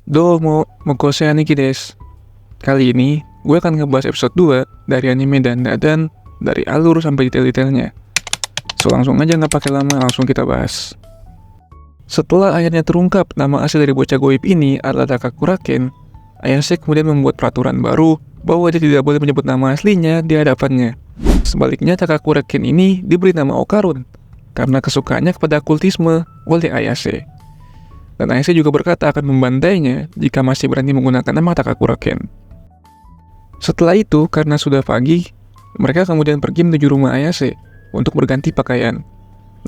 Domo, Mokose Aniki desu. Kali ini, gue akan ngebahas episode 2 dari anime Dandadan dari alur sampai detail-detailnya. So langsung aja nggak pakai lama, langsung kita bahas. Setelah akhirnya terungkap nama asli dari bocah goib ini adalah Takakuraken, Ayase kemudian membuat peraturan baru bahwa dia tidak boleh menyebut nama aslinya di hadapannya. Sebaliknya Takakuraken ini diberi nama Okarun karena kesukaannya kepada okultisme oleh Ayase. Dan Ayase juga berkata akan membantainya jika masih berani menggunakan nama Takakuraken. Setelah itu, karena sudah pagi, mereka kemudian pergi menuju rumah Ayase untuk berganti pakaian.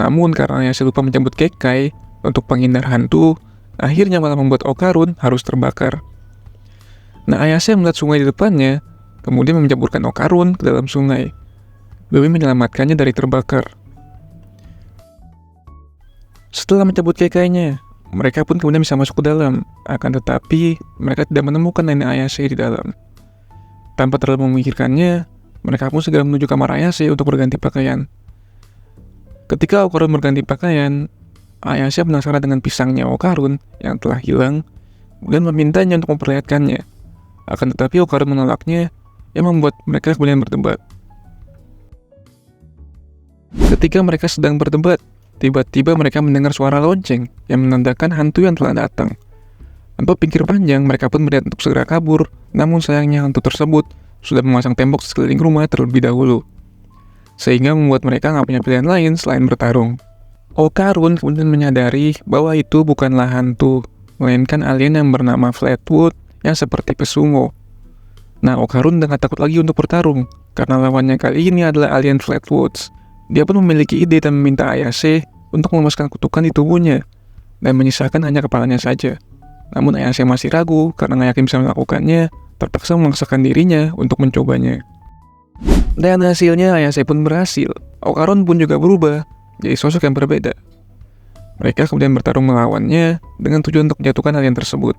Namun karena Ayase lupa mencabut kekai untuk penghindar hantu, akhirnya malah membuat Okarun harus terbakar. Nah, Ayase melihat sungai di depannya, kemudian menjamburkan Okarun ke dalam sungai demi menyelamatkannya dari terbakar. Setelah mencabut kekainya, mereka pun kemudian bisa masuk ke dalam. Akan tetapi, mereka tidak menemukan nenek Ayase di dalam. Tanpa terlalu memikirkannya, mereka pun segera menuju kamar Ayase untuk berganti pakaian. Ketika Okarun berganti pakaian, Ayase penasaran dengan pisangnya Okarun yang telah hilang, dan memintanya untuk memperlihatkannya. Akan tetapi Okarun menolaknya, yang membuat mereka kemudian berdebat. Ketika mereka sedang berdebat, tiba-tiba mereka mendengar suara lonceng yang menandakan hantu yang telah datang. Tanpa pikir panjang, mereka pun berniat untuk segera kabur, namun sayangnya hantu tersebut sudah memasang tembok di sekeliling rumah terlebih dahulu, sehingga membuat mereka nggak punya pilihan lain selain bertarung. Okarun kemudian menyadari bahwa itu bukanlah hantu, melainkan alien yang bernama Flatwood yang seperti pesungo. Nah, Okarun udah gak takut lagi untuk bertarung, karena lawannya kali ini adalah alien Flatwoods. Dia pun memiliki ide dan meminta Ayase untuk melepaskan kutukan di tubuhnya, dan menyisakan hanya kepalanya saja. Namun Ayase masih ragu karena gak yakin bisa melakukannya, terpaksa memaksakan dirinya untuk mencobanya. Dan hasilnya Ayase pun berhasil. Okarun pun juga berubah jadi sosok yang berbeda. Mereka kemudian bertarung melawannya dengan tujuan untuk menjatuhkan alien tersebut.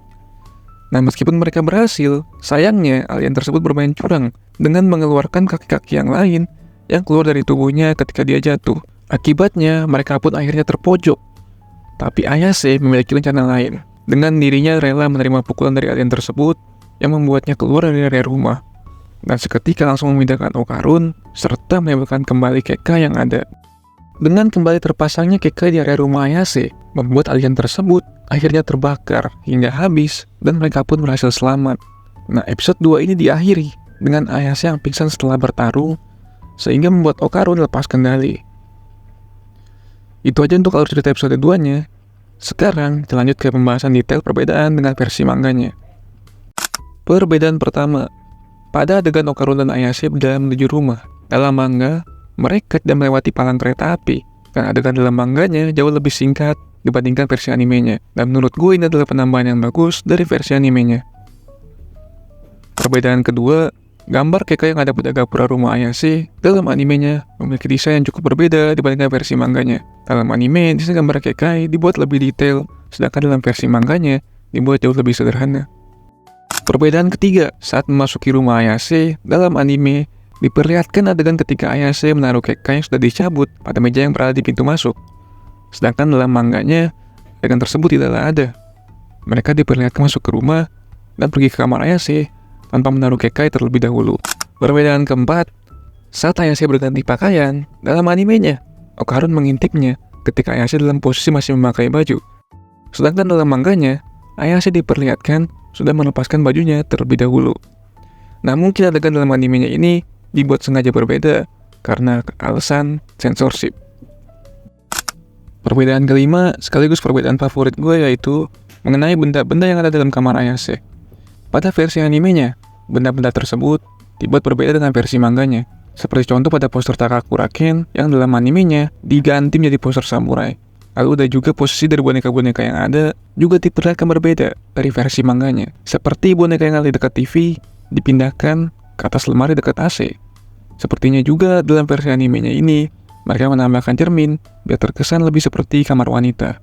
Nah, meskipun mereka berhasil, sayangnya alien tersebut bermain curang dengan mengeluarkan kaki-kaki yang lain yang keluar dari tubuhnya ketika dia jatuh. Akibatnya, mereka pun akhirnya terpojok. Tapi Ayase memiliki rencana lain. Dengan dirinya rela menerima pukulan dari alien tersebut yang membuatnya keluar dari area rumah. Dan seketika langsung memindahkan Okarun serta menembakkan kembali kekai yang ada. Dengan kembali terpasangnya kekai di area rumah Ayase, membuat alien tersebut akhirnya terbakar hingga habis dan mereka pun berhasil selamat. Nah, episode 2 ini diakhiri dengan Ayase yang pingsan setelah bertarung, sehingga membuat Okarun lepas kendali. Itu aja untuk alur cerita episode 2-nya. Sekarang kita lanjut ke pembahasan detail perbedaan dengan versi manganya. Perbedaan pertama, pada adegan Okarun dan Ayase berjalan menuju rumah. Dalam manga, mereka tidak melewati palang kereta api, dan adegan dalam manganya jauh lebih singkat dibandingkan versi animenya. Dan menurut gue ini adalah penambahan yang bagus dari versi animenya. Perbedaan kedua, gambar kekai yang ada pada gapura rumah Ayase dalam animenya memiliki desain yang cukup berbeda dibandingkan versi manganya. Dalam anime, desain gambar kekai dibuat lebih detail, sedangkan dalam versi manganya dibuat jauh lebih sederhana. Perbedaan ketiga, saat memasuki rumah Ayase dalam anime, diperlihatkan adegan ketika Ayase menaruh kekai yang sudah dicabut pada meja yang berada di pintu masuk. Sedangkan dalam manganya, adegan tersebut tidaklah ada. Mereka diperlihatkan masuk ke rumah dan pergi ke kamar Ayase tanpa menaruh kekai terlebih dahulu. Perbedaan keempat, saat Ayase berganti pakaian, dalam animenya, Okarun mengintipnya ketika Ayase dalam posisi masih memakai baju. Sedangkan dalam manganya, Ayase diperlihatkan sudah melepaskan bajunya terlebih dahulu. Nah, mungkin adegan dalam animenya ini dibuat sengaja berbeda karena alasan censorship. Perbedaan kelima, sekaligus perbedaan favorit gue, yaitu mengenai benda-benda yang ada dalam kamar Ayase. Pada versi animenya, benda-benda tersebut dibuat berbeda dengan versi manganya. Seperti contoh pada poster Takakuraken yang dalam animenya diganti menjadi poster samurai. Lalu ada juga posisi dari boneka-boneka yang ada juga diperlihatkan berbeda dari versi manganya. Seperti boneka yang ada di dekat TV dipindahkan ke atas lemari dekat AC. Sepertinya juga dalam versi animenya ini, mereka menambahkan cermin biar terkesan lebih seperti kamar wanita.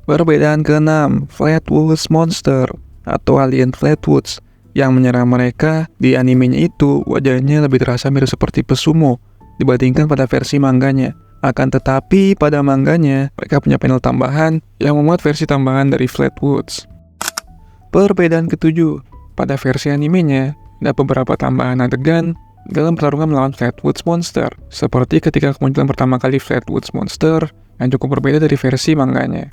Perbedaan keenam, Flatwoods Monster atau alien Flatwoods yang menyerang mereka di animenya itu wajahnya lebih terasa mirip seperti pesumo dibandingkan pada versi manganya. Akan tetapi pada manganya mereka punya panel tambahan yang memuat versi tambahan dari Flatwoods. Perbedaan ketujuh, pada versi animenya, ada beberapa tambahan adegan dalam pertarungan melawan Flatwoods Monster, seperti ketika kemunculan pertama kali Flatwoods Monster yang cukup berbeda dari versi manganya.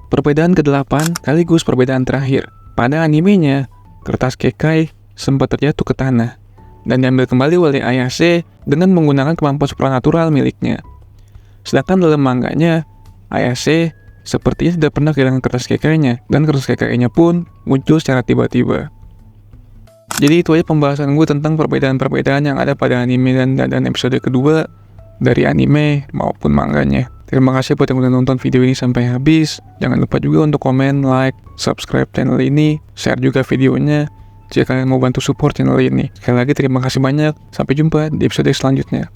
Perbedaan ke-8 sekaligus perbedaan terakhir. Pada animenya, kertas Kekai sempat terjatuh ke tanah dan diambil kembali oleh Ayase dengan menggunakan kemampuan supranatural miliknya. Sedangkan dalam manganya, Ayase sepertinya tidak pernah kehilangan kertas Kekai-nya, dan kertas Kekai-nya pun muncul secara tiba-tiba. Jadi itu aja pembahasan gue tentang perbedaan-perbedaan yang ada pada anime dan episode kedua dari anime maupun manganya. Terima kasih buat yang udah nonton video ini sampai habis. Jangan lupa juga untuk komen, like, subscribe channel ini, share juga videonya jika kalian mau bantu support channel ini. Sekali lagi terima kasih banyak, sampai jumpa di episode selanjutnya.